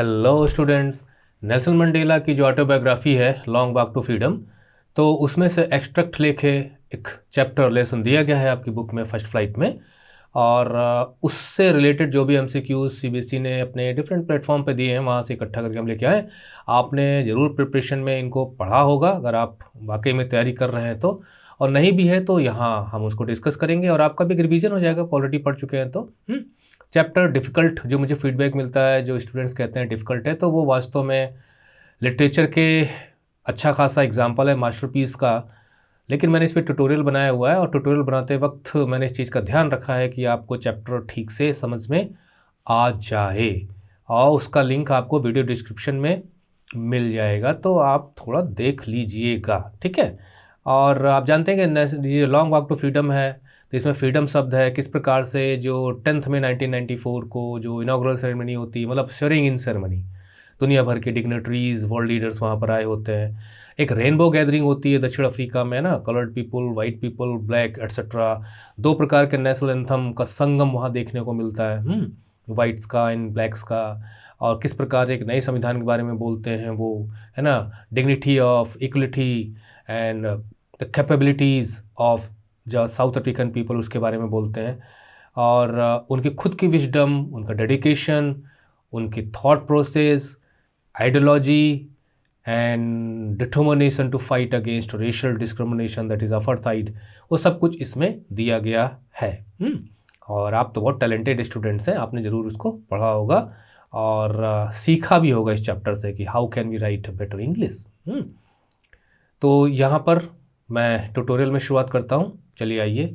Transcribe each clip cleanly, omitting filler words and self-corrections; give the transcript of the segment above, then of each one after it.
Hello students. Nelson Mandela की जो autobiography है लॉन्ग वॉक टू फ्रीडम, तो उसमें से एक्सट्रैक्ट लेके एक चैप्टर लेसन दिया गया है आपकी बुक में फर्स्ट फ्लाइट में। और उससे रिलेटेड जो भी एमसीक्यूज सीबीएसई ने अपने डिफरेंट प्लेटफॉर्म पे दिए हैं वहाँ से इकट्ठा करके हम लेके आए। आपने ज़रूर प्रिपरेशन में इनको पढ़ा होगा अगर आप वाकई में तैयारी कर रहे हैं तो, और नहीं भी है तो यहाँ हम उसको डिस्कस करेंगे और आपका भी एक रिवीजन हो जाएगा, ऑलरेडी पढ़ चुके हैं तो। चैप्टर डिफ़िकल्ट जो मुझे फीडबैक मिलता है, जो स्टूडेंट्स कहते हैं डिफ़िकल्ट है, तो वो वास्तव में लिटरेचर के अच्छा खासा एग्जाम्पल है मास्टरपीस का। लेकिन मैंने इस पर ट्यूटोरियल बनाया हुआ है और ट्यूटोरियल बनाते वक्त मैंने इस चीज़ का ध्यान रखा है कि आपको चैप्टर ठीक से समझ में आ जाए, और उसका लिंक आपको वीडियो डिस्क्रिप्शन में मिल जाएगा, तो आप थोड़ा देख लीजिएगा, ठीक है। और आप जानते हैं कि ये लॉन्ग वॉक टू फ्रीडम है, तो इसमें फ्रीडम शब्द है किस प्रकार से जो 10th में 1994 को जो इनॉग्रल सेरेमनी होती है, मतलब स्वेरिंग इन सेरेमनी, दुनिया भर के डिग्नेटरीज वर्ल्ड लीडर्स वहाँ पर आए होते हैं। एक रेनबो गैदरिंग होती है दक्षिण अफ्रीका में ना, coloured people, white people, black etcetera, दो प्रकार के नेशनल एंथम का संगम वहाँ देखने को मिलता है, वाइट्स का एंड ब्लैक्स का। और किस प्रकार एक नए संविधान के बारे में बोलते हैं वो, है ना, dignity of equality and the capabilities of जो साउथ अफ्रीकन पीपल, उसके बारे में बोलते हैं। और उनकी खुद की विजडम, उनका डेडिकेशन, उनकी thought process, ideology and determination to fight against racial discrimination, that is apartheid, वो सब कुछ इसमें दिया गया है। और आप तो बहुत टैलेंटेड स्टूडेंट्स हैं, आपने ज़रूर उसको पढ़ा होगा और सीखा भी होगा इस चैप्टर से कि how can we write better English. तो यहाँ पर मैं ट्यूटोरियल में शुरुआत करता हूँ, चलिए आइए।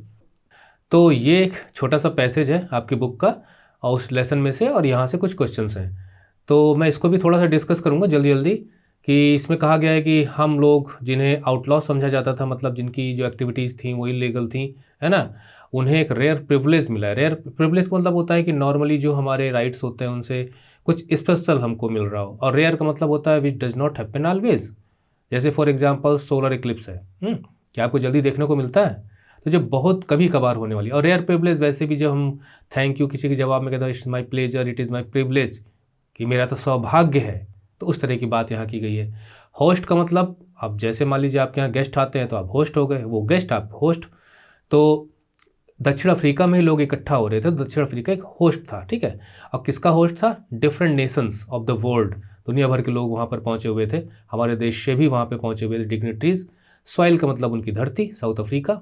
तो ये एक छोटा सा पैसेज है आपकी बुक का और उस लेसन में से, और यहाँ से कुछ क्वेश्चंस हैं, तो मैं इसको भी थोड़ा सा डिस्कस करूँगा जल्दी जल्दी। कि इसमें कहा गया है कि हम लोग जिन्हें आउटलॉ समझा जाता था, मतलब जिनकी जो एक्टिविटीज़ थी वो इलीगल थी, है ना, उन्हें एक रेयर प्रिविलेज मिला है। रेयर प्रिविलेज मतलब होता है कि नॉर्मली जो हमारे राइट्स होते हैं उनसे कुछ स्पेशल हमको मिल रहा हो, और रेयर का मतलब होता है which does not happen always. जैसे फॉर एग्जांपल सोलर इक्लिप्स है, क्या आपको जल्दी देखने को मिलता है, तो जो बहुत कभी कभार होने वाली। और रेयर प्रिविलेज वैसे भी जब हम थैंक यू किसी के जवाब में कहते हैं it's my pleasure, it is my privilege, कि मेरा तो सौभाग्य है, तो उस तरह की बात यहाँ की गई है। होस्ट का मतलब, अब जैसे मान लीजिए आपके यहाँ गेस्ट आते हैं तो आप होस्ट हो गए, वो गेस्ट आप होस्ट। तो दक्षिण अफ्रीका में ही लोग इकट्ठा हो रहे थे, तो दक्षिण अफ्रीका एक होस्ट था, ठीक है। अब किसका होस्ट था? Different Nations of the world, दुनिया भर के लोग वहाँ पर पहुँचे हुए थे, हमारे देश से भी वहाँ पर पहुँचे हुए थे डिग्नेटरीज। सॉइल का मतलब उनकी धरती, South Africa.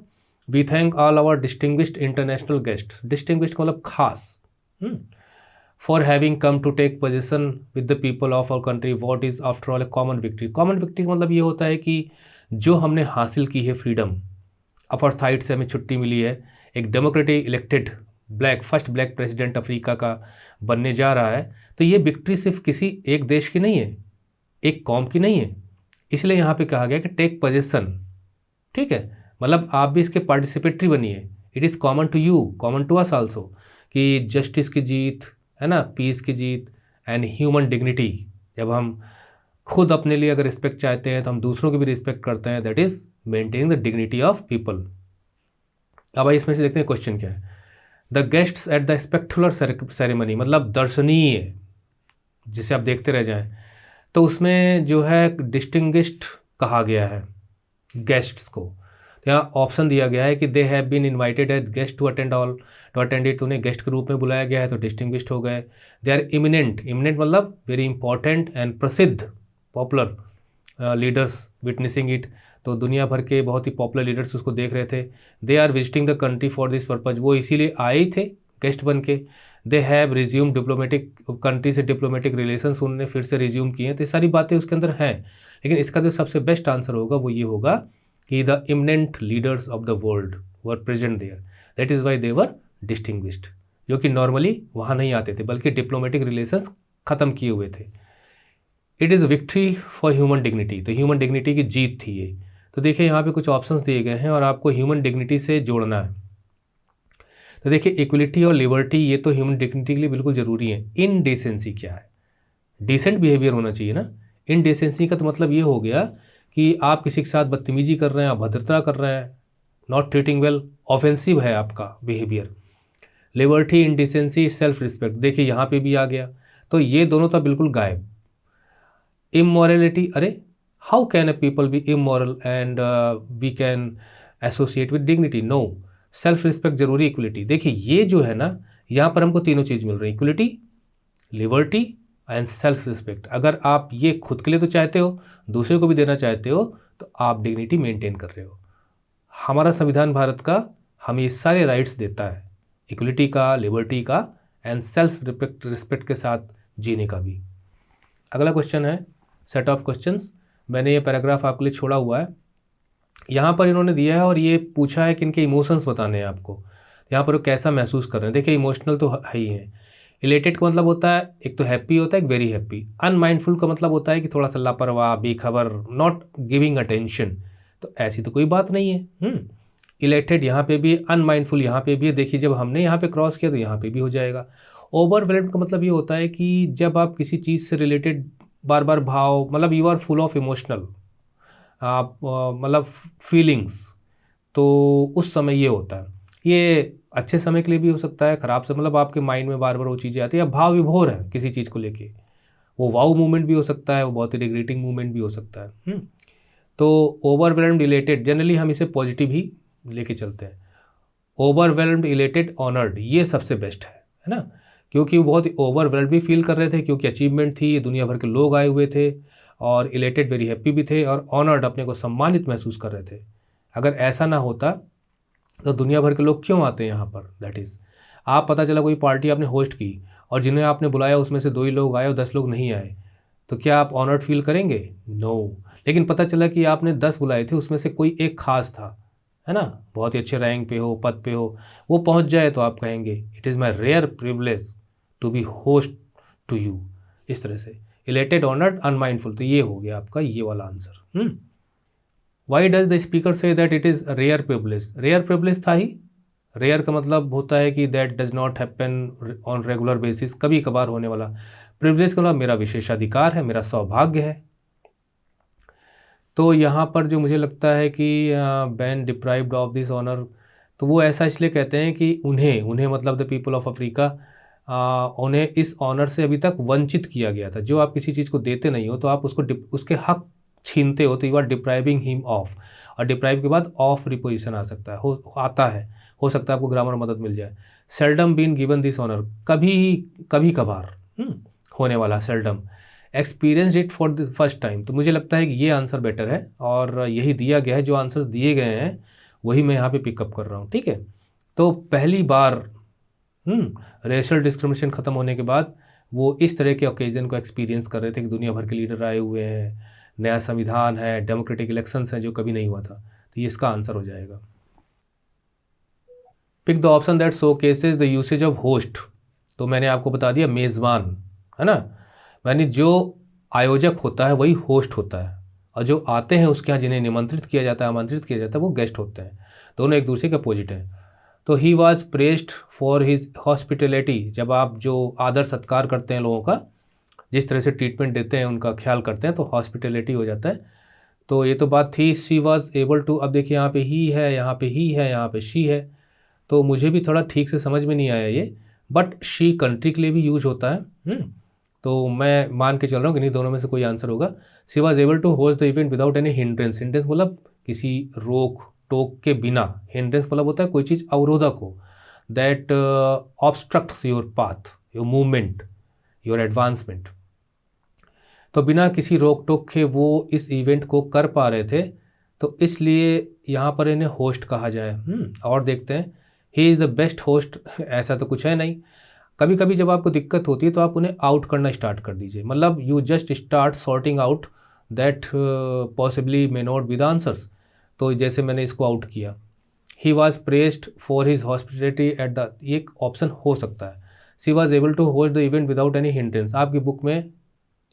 We thank all our distinguished international guests, distinguished मतलब खास, for having come to take position with the people of our country, what is after all a common victory. Common victory का मतलब ये होता है कि जो हमने हासिल की है फ्रीडम, अपार्थाइड से हमें छुट्टी मिली है, एक democratic elected black, first black president Africa का बनने जा रहा है, तो ये विक्ट्री सिर्फ किसी एक देश की नहीं है, एक कौम की नहीं है। इसलिए यहाँ पे कहा गया कि टेक पोजिशन, ठीक है, मतलब आप भी इसके पार्टिसिपेटरी बनिए। It is common to you, common to us also, कि जस्टिस की जीत, है ना, पीस की जीत एंड ह्यूमन डिग्निटी। जब हम खुद अपने लिए अगर रिस्पेक्ट चाहते हैं तो हम दूसरों की भी रिस्पेक्ट करते हैं, that is maintaining the dignity of people. अब आइए इसमें से देखते हैं क्वेश्चन क्या है। The guests at the स्पेक्टुलर ceremony, मतलब दर्शनीय, जिसे आप देखते रह जाएं, तो उसमें जो है डिस्टिंग्विश्ड कहा गया है गेस्ट्स को। तो यहाँ ऑप्शन दिया गया है कि they have been invited as guest to attend it, तो उन्हें गेस्ट के रूप में बुलाया गया है, तो डिस्टिंग्विश्ड हो गए। दे आर इमिनेंट, इमिनेंट मतलब वेरी इंपॉर्टेंट एंड प्रसिद्ध, पॉपुलर लीडर्स विटनेसिंग इट, तो दुनिया भर के बहुत ही पॉपुलर लीडर्स उसको देख रहे थे। They are visiting the country for this purpose, वो इसीलिए आए ही थे गेस्ट बन के। They have resume diplomatic, country से डिप्लोमेटिक रिलेशंस उन्होंने फिर से रिज्यूम किए हैं, तो ये सारी बातें उसके अंदर हैं। लेकिन इसका जो सबसे बेस्ट आंसर होगा वो ये होगा कि the eminent leaders of the world were present there, that is why they were distinguished, जो कि नॉर्मली वहाँ नहीं आते थे बल्कि डिप्लोमेटिक रिलेशंस ख़त्म किए हुए थे। It is victory for human dignity, तो ह्यूमन डिग्निटी की जीत थी ये। तो देखिए यहाँ पे कुछ ऑप्शंस दिए गए हैं और आपको ह्यूमन डिग्निटी से जोड़ना है। तो देखिए इक्वलिटी और लिबर्टी, ये तो ह्यूमन डिग्निटी के लिए बिल्कुल ज़रूरी है। इनडेसेंसी क्या है? डिसेंट बिहेवियर होना चाहिए ना। इनडेसेंसी का तो मतलब ये हो गया कि आप किसी के साथ बदतमीजी कर रहे हैं, अभद्रता कर रहे हैं, नॉट ट्रीटिंग वेल, ऑफेंसिव है आपका बिहेवियर। लिबर्टी, इंडिसेंसी, सेल्फ रिस्पेक्ट, देखिए यहाँ पे भी आ गया। तो ये दोनों तो बिल्कुल गायब। इमोरलिटी, अरे how can a people be immoral and we can associate with dignity? No. Self respect जरूरी, इक्वलिटी। देखिए ये जो है ना, यहाँ पर हमको तीनों चीज़ मिल रही है, equality, liberty and self respect. अगर आप ये खुद के लिए तो चाहते हो, दूसरे को भी देना चाहते हो, तो आप डिग्निटी मेंटेन कर रहे हो। हमारा संविधान भारत का हमें ये सारे राइट्स देता है, इक्वलिटी का, लिबर्टी का एंड सेल्फ रिस्पेक्ट के साथ जीने का भी। अगला क्वेश्चन है सेट ऑफ क्वेश्चंस। मैंने ये पैराग्राफ आपके लिए छोड़ा हुआ है, यहाँ पर इन्होंने दिया है और ये पूछा है कि इनके इमोशंस बताने हैं आपको, यहाँ पर वो कैसा महसूस कर रहे हैं। देखिए इमोशनल तो है ही है। इलेटेड का मतलब होता है, एक तो हैप्पी होता है, एक वेरी हैप्पी। अनमाइंडफुल का मतलब होता है कि थोड़ा सा लापरवाह, बेखबर, नॉट गिविंग अटेंशन। तो ऐसी तो कोई बात नहीं है। इलेटेड यहाँ पे भी, अनमाइंडफुल यहाँ पे भी है। देखिए जब हमने यहाँ पे क्रॉस किया तो यहाँ पे भी हो जाएगा। ओवरवेल्म्ड का मतलब ये होता है कि जब आप किसी चीज़ से रिलेटेड बार बार भाव, मतलब you are full of emotional, आप मतलब फीलिंग्स, तो उस समय ये होता है। ये अच्छे समय के लिए भी हो सकता है, ख़राब समय, मतलब आपके माइंड में बार बार वो चीज़ें आती है, या भाव विभोर है किसी चीज़ को लेके, वो वाउ मूवमेंट भी हो सकता है, वो बहुत ही रिग्रेटिंग मूवमेंट भी हो सकता है। तो ओवरवेल्म्ड, इलेटेड, जनरली हम इसे पॉजिटिव ही लेके चलते हैं। ओवरवेल्म्ड, इलेटेड, ऑनर्ड, ये सबसे बेस्ट है ना, क्योंकि वो बहुत ओवरवेल्म्ड भी फील कर रहे थे क्योंकि अचीवमेंट थी, दुनिया भर के लोग आए हुए थे, और इलेटेड वेरी हैप्पी भी थे, और ऑनर्ड अपने को सम्मानित महसूस कर रहे थे। अगर ऐसा ना होता तो दुनिया भर के लोग क्यों आते हैं यहाँ पर? दैट इज़, आप पता चला कोई पार्टी आपने होस्ट की और जिन्हें आपने बुलाया उसमें से 2 ही लोग आए और 10 लोग नहीं आए, तो क्या आप ऑनर्ड फील करेंगे? नो। लेकिन पता चला कि आपने 10 बुलाए थे, उसमें से कोई एक खास था, है ना, बहुत ही अच्छे रैंक पे हो, पद पे हो, वो पहुँच जाए, तो आप कहेंगे it is my rare privilege to be host to you. इस तरह से इलेटेड, ऑनर्ड, अनमाइंडफुल, तो ये हो गया आपका ये वाला answer. Why does the speaker say that it is rare privilege? Rare privilege था ही। रेयर का मतलब होता है कि that does not happen on regular basis, कभी कभार होने वाला। प्रिविलेज का मतलब मेरा विशेषाधिकार है, मेरा सौभाग्य है। तो यहाँ पर जो मुझे लगता है कि been deprived of this honour, तो वो ऐसा इसलिए कहते हैं कि उन्हें मतलब द पीपल ऑफ अफ्रीका, उन्हें इस ऑनर से अभी तक वंचित किया गया था। जो आप किसी चीज़ को देते नहीं हो तो आप उसके हक छीनते हो, तो you are depriving him of, और डिप्राइव के बाद ऑफ रिपोजिशन आ सकता है, आता है, हो सकता है आपको ग्रामर मदद मिल जाए। Seldom been given this honour, कभी कभार होने वाला, seldom. Experience it for the first time, तो मुझे लगता है कि ये आंसर बेटर है और यही दिया गया है। जो आंसर्स दिए गए हैं वही मैं यहाँ पे पिकअप कर रहा हूँ, ठीक है। तो पहली बार रेशल डिस्क्रिमिनेशन ख़त्म होने के बाद वो इस तरह के ओकेजन को एक्सपीरियंस कर रहे थे कि दुनिया भर के लीडर आए हुए हैं, नया संविधान है, डेमोक्रेटिक इलेक्शंस हैं जो कभी नहीं हुआ था, तो ये इसका आंसर हो जाएगा। Pick the option that showcases the usage of host, तो मैंने आपको बता दिया मेज़बान, है ना, यानी जो आयोजक होता है वही होस्ट होता है, और जो आते हैं उसके यहाँ जिन्हें निमंत्रित किया जाता है, आमंत्रित किया जाता है, वो गेस्ट होते हैं। दोनों एक दूसरे के अपोजिट हैं। तो ही was pressed for his hospitality, जब आप जो आदर सत्कार करते हैं लोगों का, जिस तरह से ट्रीटमेंट देते हैं, उनका ख्याल करते हैं, तो हॉस्पिटलिटी हो जाता है। तो ये तो बात थी। शी वॉज एबल टू, अब देखिए यहाँ पे ही है, यहाँ पे ही है, यहाँ पे शी है, तो मुझे भी थोड़ा ठीक से समझ में नहीं आया ये, बट शी कंट्री के लिए भी यूज होता है। तो मैं मान के चल रहा हूँ कि नहीं दोनों में से कोई आंसर होगा। She was able to host the event without any hindrance, hindrance मतलब किसी रोक टोक के बिना, हिंड्रेंस मतलब होता है कोई चीज़ अवरोधक हो, that obstructs your path, your movement, your advancement. तो बिना किसी रोक टोक के वो इस इवेंट को कर पा रहे थे, तो इसलिए यहाँ पर इन्हें होस्ट कहा जाए। और देखते हैं, he is the best host, ऐसा तो कुछ है नहीं। कभी कभी जब आपको दिक्कत होती है तो आप उन्हें आउट करना स्टार्ट कर दीजिए, मतलब you just start sorting out that possibly may not be the answers. तो जैसे मैंने इसको आउट किया, he was pressed for his hospitality at the, एक ऑप्शन हो सकता है। She was able to host the event without any hindrance, आपकी बुक में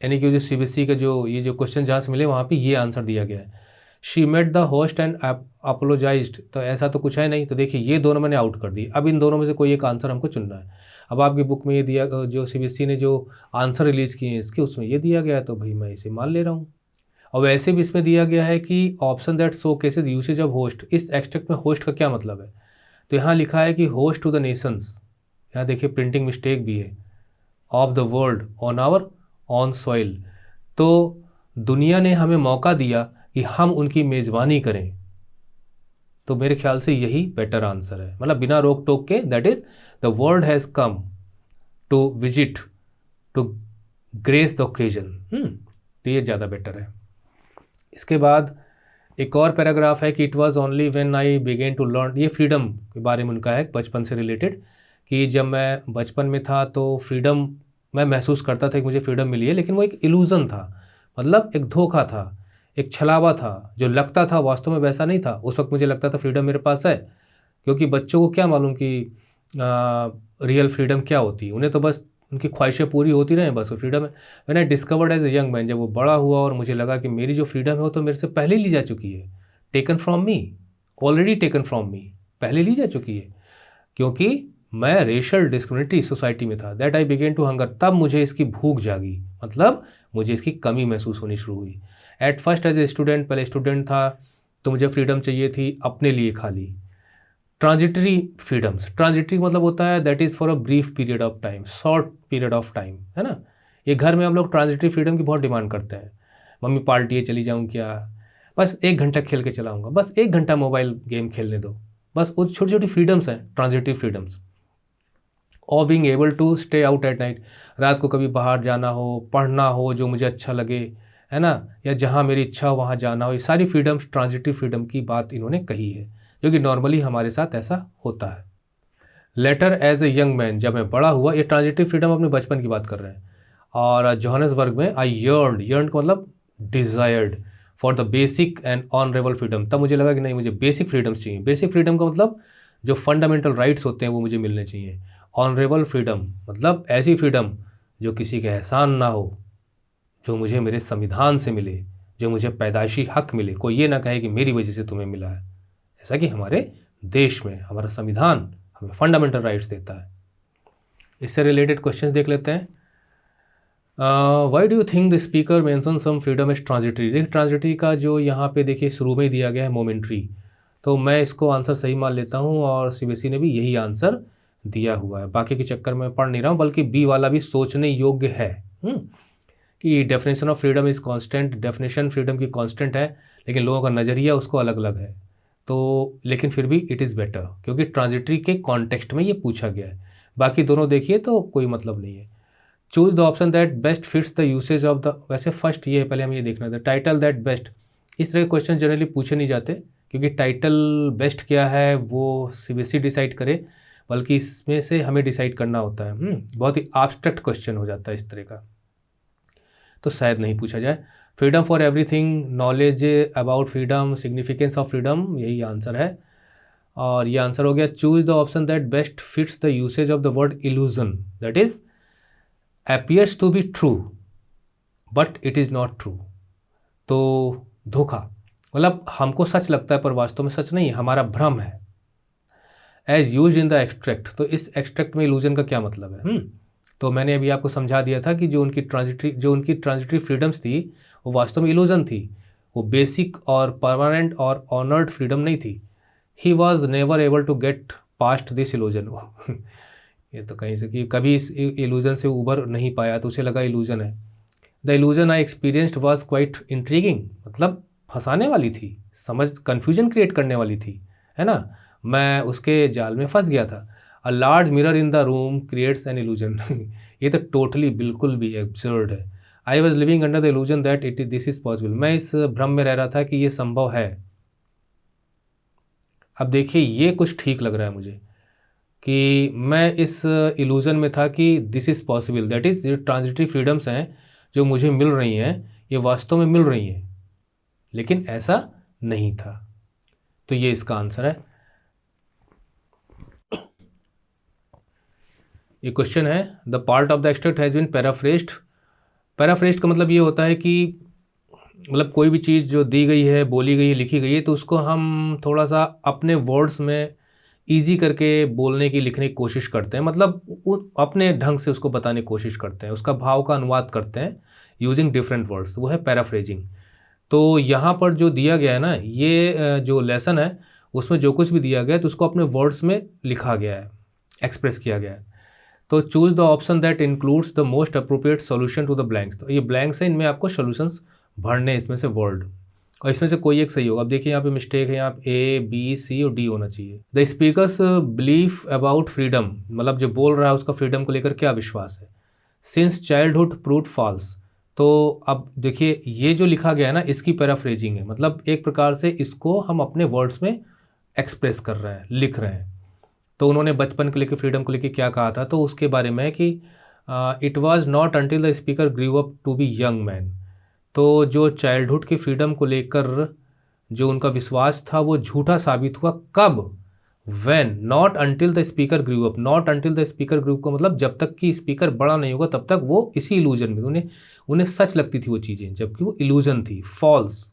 यानी कि जो CBSE का जो ये जो क्वेश्चन जहाँ से मिले वहाँ पे ये आंसर दिया गया है। She met the host and apologised, तो ऐसा तो कुछ है नहीं। तो देखिए ये दोनों मैंने आउट कर दी। अब इन दोनों में से कोई एक आंसर हमको चुनना है। अब आपकी बुक में ये दिया, जो CBSE ने जो आंसर रिलीज़ किए हैं इसके, उसमें ये दिया गया है, तो भाई मैं इसे मान ले रहा हूँ। और वैसे भी इसमें दिया गया है कि option that show cases usage of host, इस एक्सट्रैक्ट में होस्ट का क्या मतलब है? तो यहाँ लिखा है कि होस्ट टू द नेशंस, यहाँ देखिए प्रिंटिंग मिस्टेक भी है, of the world on our own soil. तो दुनिया ने हमें मौका दिया कि हम उनकी मेज़बानी करें। तो मेरे ख्याल से यही बेटर आंसर है, मतलब बिना रोक टोक के, that is the world has come to visit to grace the occasion. तो ये ज़्यादा बेटर है। इसके बाद एक और पैराग्राफ है कि it was only when I began to learn, ये फ्रीडम के बारे में उनका है, बचपन से रिलेटेड, कि जब मैं बचपन में था तो फ्रीडम मैं महसूस करता था कि मुझे फ्रीडम मिली है, लेकिन वो एक इल्यूज़न था, मतलब एक धोखा था, एक छलावा था, जो लगता था वास्तव में वैसा नहीं था। उस वक्त मुझे लगता था फ्रीडम मेरे पास है, क्योंकि बच्चों को क्या मालूम कि रियल फ्रीडम क्या होती है, उन्हें तो बस उनकी ख्वाहिशें पूरी होती रहें, बस वो फ्रीडम है। मैंने I discovered as a young man, जब वो बड़ा हुआ और मुझे लगा कि मेरी जो फ्रीडम है वो तो मेरे से पहले ली जा चुकी है, taken from me, already taken from me, पहले ली जा चुकी है, क्योंकि मैं रेशल डिस्क्रिमिनेटरी सोसाइटी में था। That I began to hunger, तब मुझे इसकी भूख जागी, मतलब मुझे इसकी कमी महसूस होनी शुरू हुई। At first as a student, पहले स्टूडेंट था तो मुझे फ्रीडम चाहिए थी अपने लिए खाली। ट्रांजिटरी फ्रीडम्स, ट्रांजिटरी मतलब होता है that is for a brief period of time, short period of time, है ना। ये घर में हम लोग ट्रांजिटरी फ्रीडम की बहुत डिमांड करते हैं। मम्मी पार्टी है, चली जाऊँ क्या, बस 1 घंटा खेल के चलाऊँगा, बस 1 घंटा मोबाइल गेम खेलने दो, बस वो छोटी छोटी फ्रीडम्स हैं ट्रांजिटरी फ्रीडम्स। और being able to stay out at night, रात को कभी बाहर जाना हो, पढ़ना हो जो मुझे अच्छा लगे, है ना, या जहाँ मेरी इच्छा हो वहाँ जाना हो, ये सारी फ्रीडम्स ट्रांजिटरी फ्रीडम की बात इन्होंने कही है, जो कि नॉर्मली हमारे साथ ऐसा होता है। Later as a young man, जब मैं बड़ा हुआ, ये ट्रांजिटिव फ्रीडम अपने बचपन की बात कर रहे हैं। और जोहान्सबर्ग में आई यर्न का मतलब desired for the basic and honourable freedom, तब मुझे लगा कि नहीं, मुझे बेसिक फ्रीडम्स चाहिए। बेसिक फ्रीडम का मतलब जो फंडामेंटल राइट्स होते हैं वो मुझे मिलने चाहिए। ऑनरेबल फ्रीडम मतलब ऐसी फ्रीडम जो किसी के एहसान ना हो, जो मुझे मेरे संविधान से मिले, जो मुझे पैदाइशी हक मिले, कोई ये ना कहे कि मेरी वजह से तुम्हें मिला है। ऐसा कि हमारे देश में हमारा संविधान हमें फंडामेंटल राइट्स देता है। इससे रिलेटेड क्वेश्चन देख लेते हैं। Why do you think the speaker mention some freedom is transitory. देखिए ट्रांजिटरी का जो यहाँ पे देखिए शुरू में ही दिया गया है मोमेंट्री, तो मैं इसको आंसर सही मान लेता हूँ और सीबीएसई ने भी यही आंसर दिया हुआ है। बाकी के चक्कर में पढ़ नहीं रहा हूँ, बल्कि बी वाला भी सोचने योग्य है कि definition of freedom is constant, definition freedom की कांस्टेंट है, लेकिन लोगों का नज़रिया उसको अलग अलग है। तो लेकिन फिर भी इट इज़ बेटर, क्योंकि ट्रांजिटरी के कॉन्टेक्स्ट में ये पूछा गया है। बाकी दोनों देखिए तो कोई मतलब नहीं है। Choose the option that best fits the usage of the, वैसे फर्स्ट ये है, पहले हम ये देखना था। टाइटल दैट बेस्ट, इस तरह के क्वेश्चन जनरली पूछे नहीं जाते, क्योंकि टाइटल बेस्ट क्या है वो सीबीएसई डिसाइड करे, बल्कि इसमें से हमें डिसाइड करना होता है। बहुत ही आब्स्ट्रैक्ट क्वेश्चन हो जाता है इस तरह का, तो शायद नहीं पूछा जाए। Freedom for everything, knowledge about freedom, significance of freedom, यही आंसर है। और ये आंसर हो गया। Choose the option that best fits the usage of the word illusion, that is appears to be true but it is not true। तो धोखा मतलब हमको सच लगता है पर वास्तव में सच नहीं, हमारा भ्रम है। As used in the extract, तो इस एक्सट्रैक्ट में इल्यूजन का क्या मतलब है? तो मैंने अभी आपको समझा दिया था कि जो उनकी ट्रांजिटरी फ्रीडम्स थी वो वास्तव में इल्यूजन थी, वो बेसिक और परमानेंट और ऑनर्ड फ्रीडम नहीं थी। He was never able to get past this illusion ये तो कहीं से कि कभी इस इल्यूजन से उबर नहीं पाया, तो उसे लगा इल्यूजन है। The illusion I experienced was quite intriguing, मतलब फंसाने वाली थी, समझ कन्फ्यूजन क्रिएट करने वाली थी, है ना। मैं उसके जाल में फंस गया था। A large mirror in the room creates an illusion ये तो टोटली बिल्कुल भी एब्सर्ड है। I was living under the illusion that it this is possible, मैं इस भ्रम में रह रहा था कि ये संभव है। अब देखिए ये कुछ ठीक लग रहा है मुझे कि मैं इस इल्यूज़न में था कि this is possible, that is जो ट्रांजिटरी फ्रीडम्स हैं जो मुझे मिल रही हैं ये वास्तव में मिल रही हैं, लेकिन ऐसा नहीं था। तो ये इसका आंसर है। ये क्वेश्चन है, the part of the extract has been paraphrased. Paraphrased का मतलब ये होता है कि मतलब कोई भी चीज़ जो दी गई है, बोली गई है, लिखी गई है, तो उसको हम थोड़ा सा अपने वर्ड्स में ईजी करके बोलने की, लिखने की कोशिश करते हैं, मतलब अपने ढंग से उसको बताने की कोशिश करते हैं, उसका भाव का अनुवाद करते हैं यूजिंग डिफरेंट वर्ड्स, वो है पैराफ्रेजिंग। तो यहाँ पर जो दिया गया है ना, ये जो लेसन है उसमें जो कुछ भी दिया गया है तो उसको अपने वर्ड्स में लिखा गया है, एक्सप्रेस किया गया है। तो choose the option that includes the most appropriate solution to the blanks. तो ये ब्लैंक्स है, इनमें आपको सॉल्यूशंस भरने इसमें से वर्ड, और इसमें से कोई एक सही होगा। अब देखिए यहाँ पे मिस्टेक है, यहाँ पे ए बी सी और डी होना चाहिए। The speakers belief about freedom, मतलब जो बोल रहा है उसका फ्रीडम को लेकर क्या विश्वास है। Since childhood proved false. तो अब देखिए ये जो लिखा गया है ना, इसकी पैराफ्रेजिंग है, मतलब एक प्रकार से इसको हम अपने वर्ड्स में एक्सप्रेस कर रहे हैं, लिख रहे हैं। तो उन्होंने बचपन को लेकर, फ्रीडम को लेकर क्या कहा था, तो उसके बारे में है कि it was not until the speaker grew up to be young man. तो जो चाइल्डहुड की फ्रीडम को लेकर जो उनका विश्वास था वो झूठा साबित हुआ कब, when not until the speaker grew up. Not until the speaker grew up को मतलब जब तक कि स्पीकर बड़ा नहीं होगा तब तक वो इसी इल्यूजन में, उन्हें सच लगती थी वो चीज़ें, जबकि वो इल्यूजन थी, फॉल्स।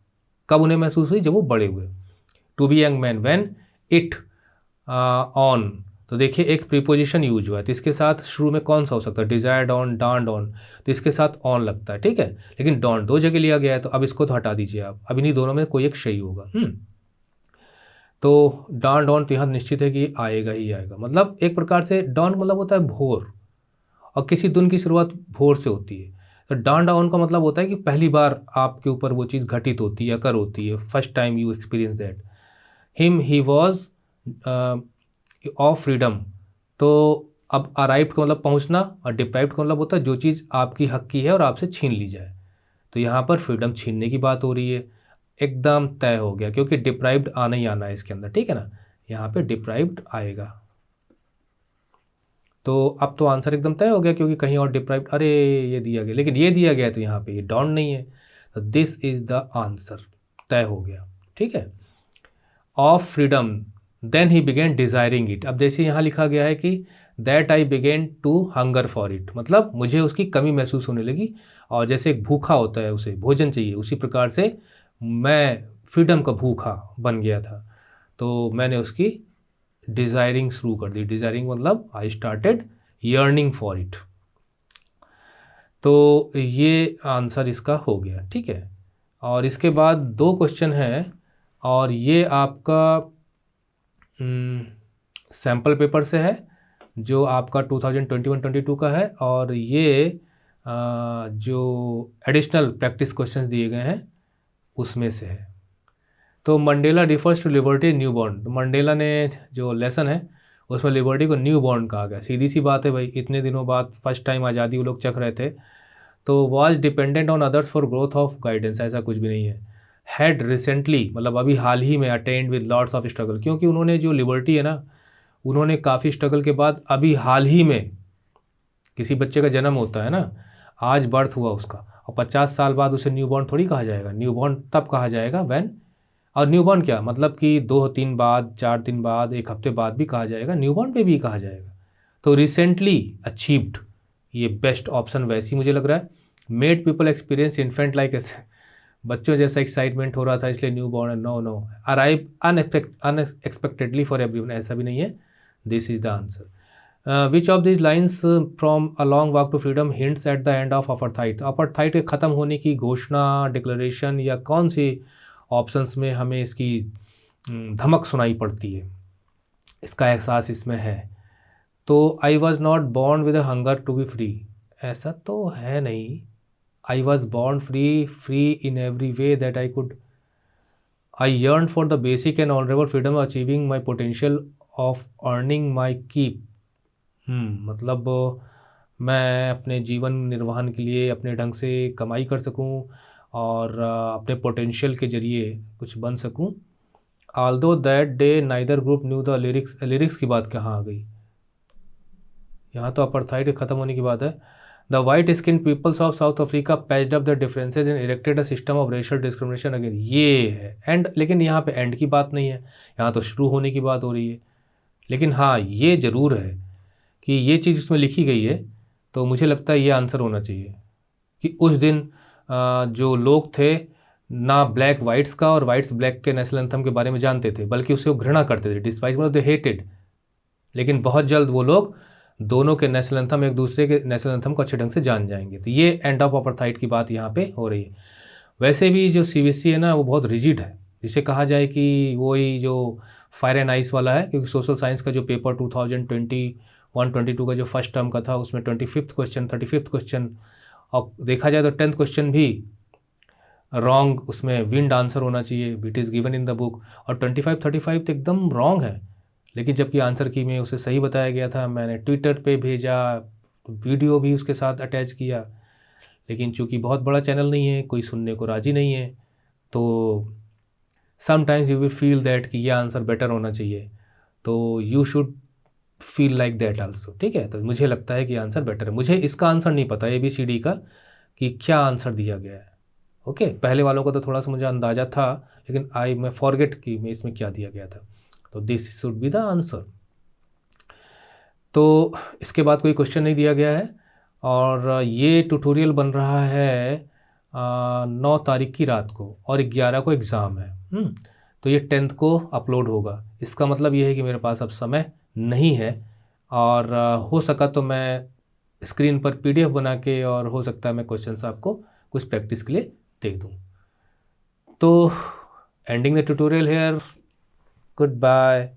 कब उन्हें महसूस हुई, जब वो बड़े हुए। To be young man when it on. तो देखिए एक प्रीपोजिशन यूज हुआ है, तो इसके साथ शुरू में कौन सा हो सकता है, डिजायर्ड ऑन, डांड ऑन, तो इसके साथ ऑन लगता है, ठीक है। लेकिन डॉन दो जगह लिया गया है, तो अब इसको तो हटा दीजिए आप, अब इन्हीं दोनों में कोई एक सही होगा। तो डांड ऑन तो यहाँ निश्चित है कि आएगा ही आएगा। मतलब एक प्रकार से डॉन मतलब होता है भोर, और किसी दिन की शुरुआत भोर से होती है। तो डांड ऑन का मतलब होता है कि पहली बार आपके ऊपर वो चीज़ घटित होती है, अकर होती है, first time you experience that. Him he was of freedom. तो अब अराइव्ड का मतलब पहुंचना, और डिप्राइव्ड का मतलब होता है जो चीज़ आपकी हक की है और आपसे छीन ली जाए। तो यहाँ पर फ्रीडम छीनने की बात हो रही है, एकदम तय हो गया, क्योंकि डिप्राइव्ड आना ही आना है इसके अंदर, ठीक है ना। यहाँ पे डिप्राइव्ड आएगा, तो अब तो आंसर एकदम तय हो गया, क्योंकि कहीं और डिप्राइव्ड, अरे ये दिया गया, लेकिन ये दिया गया है तो यहाँ पे ये डॉन नहीं है, तो दिस इज द आंसर, तय हो गया, ठीक है। Of freedom then he began desiring it. अब जैसे यहाँ लिखा गया है कि that I began to hunger for it, मतलब मुझे उसकी कमी महसूस होने लगी, और जैसे एक भूखा होता है उसे भोजन चाहिए, उसी प्रकार से मैं फ्रीडम का भूखा बन गया था, तो मैंने उसकी डिज़ायरिंग शुरू कर दी। डिज़ायरिंग मतलब I started yearning for it. तो ये आंसर इसका हो गया, ठीक है। और इसके बाद दो क्वेश्चन हैं, और ये आपका सैम्पल पेपर से है जो आपका 2021-22 का है, और ये जो एडिशनल प्रैक्टिस क्वेश्चंस दिए गए हैं उसमें से है। तो Mandela refers to liberty newborn. तो मंडेला ने जो लेसन है उसमें लिबर्टी को न्यू बॉर्न कहा गया। सीधी सी बात है भाई, इतने दिनों बाद फर्स्ट टाइम आज़ादी वो लोग चख रहे थे, तो was dependent on others for growth of guidance, ऐसा कुछ भी नहीं है। हैड रिसेंटली मतलब अभी हाल ही में attend with lots of struggle, क्योंकि उन्होंने जो लिबर्टी है ना, उन्होंने काफ़ी स्ट्रगल के बाद अभी हाल ही में, किसी बच्चे का जन्म होता है ना, आज बर्थ हुआ उसका, और 50 साल बाद उसे न्यू बॉर्न थोड़ी कहा जाएगा। न्यू बॉर्न तब कहा जाएगा व्हेन, और न्यू बॉर्न क्या मतलब कि 2-3 बाद, 4 दिन बाद, 1 हफ्ते बाद भी कहा जाएगा, न्यू बॉर्न पे भी कहा जाएगा। तो रिसेंटली अचीव्ड ये बेस्ट ऑप्शन वैसी मुझे लग रहा है। Made people experience infant like, ऐसे बच्चों जैसा एक्साइटमेंट हो रहा था इसलिए newborn. No arrive unexpectedly for everyone, ऐसा भी नहीं है। This is the answer. Which of this lines from a long walk to freedom hints at the end of apartheid. Apartheid के ख़त्म होने की घोषणा, डिक्लेरेशन, या कौन सी ऑप्शंस में हमें इसकी धमक सुनाई पड़ती है, इसका एहसास इसमें है। तो I was not born with a hunger to be free, ऐसा तो है नहीं। I was born free in every way that I could. I yearn for the basic and honourable freedom of achieving my potential of earning my keep. मतलब मैं अपने जीवन निर्वहन के लिए अपने ढंग से कमाई कर सकूं, और अपने पोटेंशियल के जरिए कुछ बन सकूं। Although that day neither group new the lyrics. Lyrics की बात कहाँ आ गई, यहाँ तो अपार्थाइड ख़त्म होने की बात है। The white skin peoples of South Africa patched up the differences and erected a system of racial discrimination again, ये है एंड। लेकिन यहाँ पे एंड की बात नहीं है, यहाँ तो शुरू होने की बात हो रही है। लेकिन हाँ ये ज़रूर है कि ये चीज़ उसमें लिखी गई है, तो मुझे लगता है ये आंसर होना चाहिए कि उस दिन जो लोग थे ना ब्लैक वाइट्स का और वाइट्स ब्लैक के नेशनल एंथम के बारे में जानते थे, बल्कि उसे वो घृणा करते थे, डिस्पाइज मतलब दे हेटेड। लेकिन बहुत जल्द वो लोग दोनों के नेशनल एंथम, एक दूसरे के नेशनल एंथम को अच्छे ढंग से जान जाएंगे। तो ये एंड ऑफ अपार्थाइड की बात यहाँ पे हो रही है। वैसे भी जो CBSE है ना वो बहुत रिजिड है, जिसे कहा जाए कि वही जो फायर एंड आइस वाला है, क्योंकि सोशल साइंस का जो पेपर 122 का जो फर्स्ट टर्म का था उसमें 25th क्वेश्चन, 35th क्वेश्चन, और देखा जाए तो 10th क्वेश्चन भी रॉन्ग, उसमें विंड आंसर होना चाहिए, it is given in the book. और 25-35 तो एकदम रॉन्ग है, लेकिन जबकि आंसर की में उसे सही बताया गया था, मैंने ट्विटर पे भेजा, वीडियो भी उसके साथ अटैच किया, लेकिन चूंकि बहुत बड़ा चैनल नहीं है, कोई सुनने को राजी नहीं है, तो sometimes you will feel that कि ये आंसर बेटर होना चाहिए, तो you should feel like that also, ठीक है। तो मुझे लगता है कि आंसर बेटर है। मुझे इसका आंसर नहीं पता ABCD का कि क्या आंसर दिया गया है, ओके। पहले वालों का तो थोड़ा सा मुझे अंदाज़ा था, लेकिन मैं फॉरगेट कि मैं इसमें क्या दिया गया था। तो this should be the answer. तो इसके बाद कोई क्वेश्चन नहीं दिया गया है, और ये ट्यूटोरियल बन रहा है 9 तारीख की रात को, और 11 को एग्ज़ाम है। तो ये 10th को अपलोड होगा। इसका मतलब ये है कि मेरे पास अब समय नहीं है, और हो सका तो मैं स्क्रीन पर PDF बना के, और हो सकता है मैं क्वेश्चंस आपको कुछ प्रैक्टिस के लिए दे दूँ। तो ending the tutorial here, good bye.